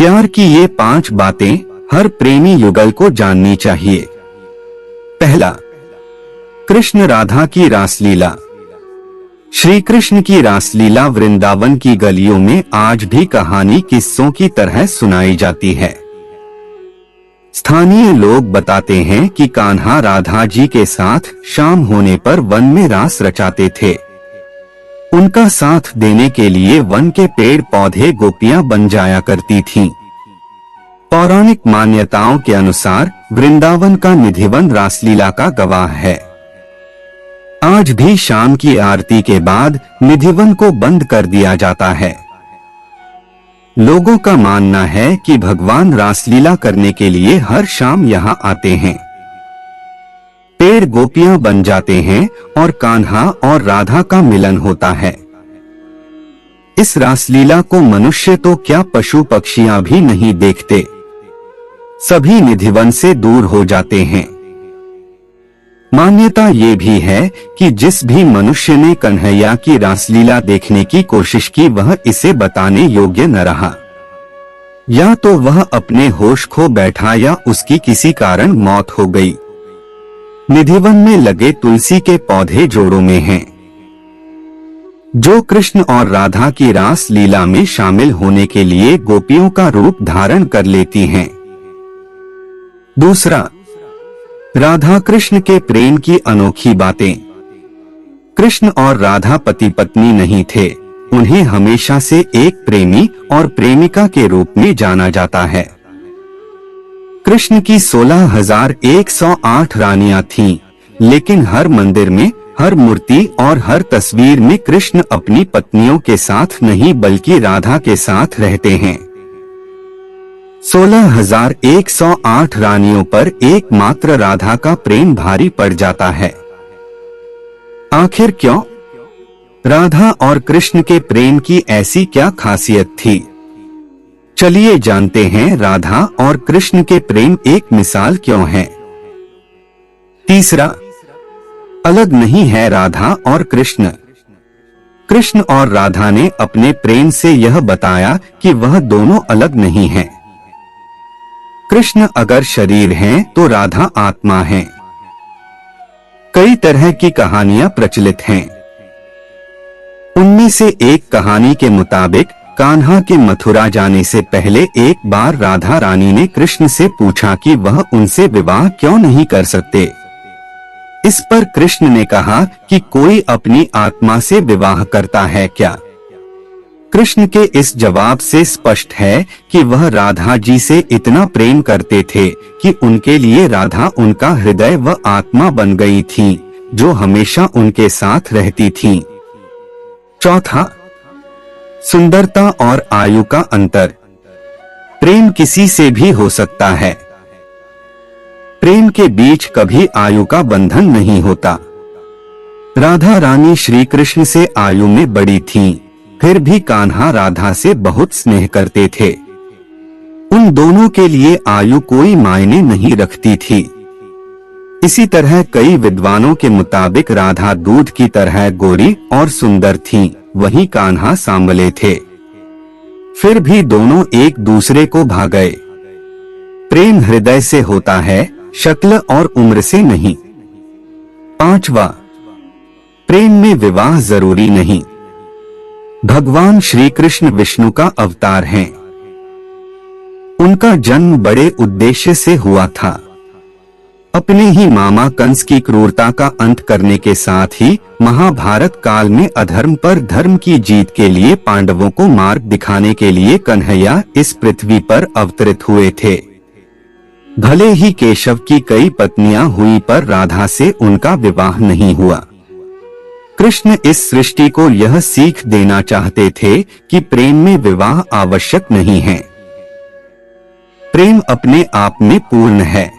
प्यार की ये 5 बातें हर प्रेमी युगल को जाननी चाहिए। पहला, कृष्ण राधा की रासलीला। श्री कृष्ण की रासलीला वृंदावन की गलियों में आज भी कहानी किस्सों की तरह सुनाई जाती है। स्थानीय लोग बताते हैं कि कान्हा राधा जी के साथ शाम होने पर वन में रास रचाते थे। उनका साथ देने के लिए वन के पेड़ पौधे गोपियां बन जाया करती थीं। पौराणिक मान्यताओं के अनुसार वृंदावन का निधिवन रासलीला का गवाह है। आज भी शाम की आरती के बाद निधिवन को बंद कर दिया जाता है। लोगों का मानना है कि भगवान रासलीला करने के लिए हर शाम यहां आते हैं। पेड़ गोपियां बन जाते हैं और कान्हा और राधा का मिलन होता है। इस रासलीला को मनुष्य तो क्या पशु पक्षियां भी नहीं देखते। सभी निधिवन से दूर हो जाते हैं। मान्यता ये भी है कि जिस भी मनुष्य ने कन्हैया की रासलीला देखने की कोशिश की वह इसे बताने योग्य न रहा। या तो वह अपने होश खो बैठा या उसकी किसी कारण मौत हो गई। निधिवन में लगे तुलसी के पौधे जोड़ों में हैं, जो कृष्ण और राधा की रास लीला में शामिल होने के लिए गोपियों का रूप धारण कर लेती हैं। दूसरा, राधा कृष्ण के प्रेम की अनोखी बातें। कृष्ण और राधा पति पत्नी नहीं थे। उन्हें हमेशा से एक प्रेमी और प्रेमिका के रूप में जाना जाता है। कृष्ण की 16,108 रानियां थीं, लेकिन हर मंदिर में, हर मूर्ति और हर तस्वीर में कृष्ण अपनी पत्नियों के साथ नहीं बल्कि राधा के साथ रहते हैं। 16,108 रानियों पर एकमात्र राधा का प्रेम भारी पड़ जाता है। आखिर क्यों? राधा और कृष्ण के प्रेम की ऐसी क्या खासियत थी? चलिए जानते हैं राधा और कृष्ण के प्रेम एक मिसाल क्यों है। तीसरा, अलग नहीं है राधा और कृष्ण। कृष्ण और राधा ने अपने प्रेम से यह बताया कि वह दोनों अलग नहीं हैं। कृष्ण अगर शरीर हैं तो राधा आत्मा है। कई तरह की कहानियां प्रचलित हैं। उनमें से एक कहानी के मुताबिक कान्हा के मथुरा जाने से पहले एक बार राधा रानी ने कृष्ण से पूछा कि वह उनसे विवाह क्यों नहीं कर सकते। इस पर कृष्ण ने कहा कि कोई अपनी आत्मा से विवाह करता है क्या? कृष्ण के इस जवाब से स्पष्ट है कि वह राधा जी से इतना प्रेम करते थे कि उनके लिए राधा उनका हृदय व आत्मा बन गई थी, जो हमेशा उनके साथ रहती थी। चौथा, सुंदरता और आयु का अंतर। प्रेम किसी से भी हो सकता है। प्रेम के बीच कभी आयु का बंधन नहीं होता। राधा रानी श्री कृष्ण से आयु में बड़ी थीं, फिर भी कान्हा राधा से बहुत स्नेह करते थे। उन दोनों के लिए आयु कोई मायने नहीं रखती थी। इसी तरह कई विद्वानों के मुताबिक राधा दूध की तरह गोरी और सुंदर थीं, वहीं कान्हा सांवले थे। फिर भी दोनों एक दूसरे को भा गए। प्रेम हृदय से होता है, शक्ल और उम्र से नहीं। पांचवा, प्रेम में विवाह जरूरी नहीं। भगवान श्री कृष्ण विष्णु का अवतार हैं। उनका जन्म बड़े उद्देश्य से हुआ था। अपने ही मामा कंस की क्रूरता का अंत करने के साथ ही महाभारत काल में अधर्म पर धर्म की जीत के लिए पांडवों को मार्ग दिखाने के लिए कन्हैया इस पृथ्वी पर अवतरित हुए थे। भले ही केशव की कई पत्नियां हुई पर राधा से उनका विवाह नहीं हुआ। कृष्ण इस सृष्टि को यह सीख देना चाहते थे कि प्रेम में विवाह आवश्यक नहीं है। प्रेम अपने आप में पूर्ण है।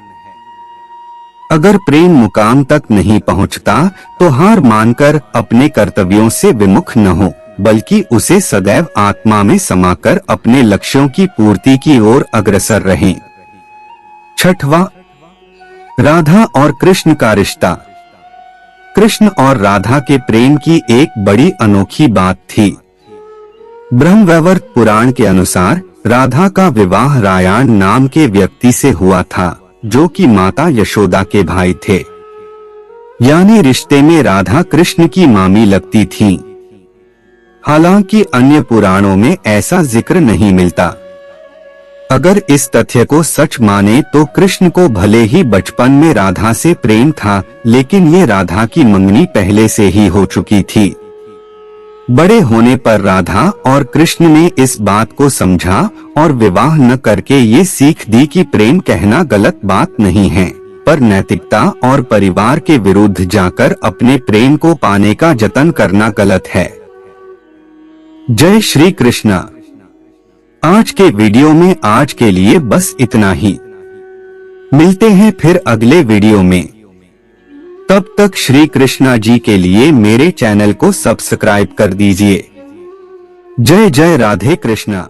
अगर प्रेम मुकाम तक नहीं पहुंचता तो हार मानकर अपने कर्तव्यों से विमुख न हो, बल्कि उसे सदैव आत्मा में समाकर अपने लक्ष्यों की पूर्ति की ओर अग्रसर रहें। छठवां, राधा और कृष्ण का रिश्ता। कृष्ण और राधा के प्रेम की एक बड़ी अनोखी बात थी। ब्रह्मवैवर्त पुराण के अनुसार राधा का विवाह रायान नाम के व्यक्ति से हुआ था, जो कि माता यशोदा के भाई थे, यानी रिश्ते में राधा कृष्ण की मामी लगती थीं। हालांकि अन्य पुराणों में ऐसा जिक्र नहीं मिलता। अगर इस तथ्य को सच माने तो कृष्ण को भले ही बचपन में राधा से प्रेम था, लेकिन ये राधा की मंगनी पहले से ही हो चुकी थी। बड़े होने पर राधा और कृष्ण ने इस बात को समझा और विवाह न करके ये सीख दी कि प्रेम कहना गलत बात नहीं है, पर नैतिकता और परिवार के विरुद्ध जाकर अपने प्रेम को पाने का जतन करना गलत है। जय श्री कृष्णा। आज के वीडियो में आज के लिए बस इतना ही। मिलते हैं फिर अगले वीडियो में। तब तक श्री कृष्णा जी के लिए मेरे चैनल को सब्सक्राइब कर दीजिए। जय जय राधे कृष्णा।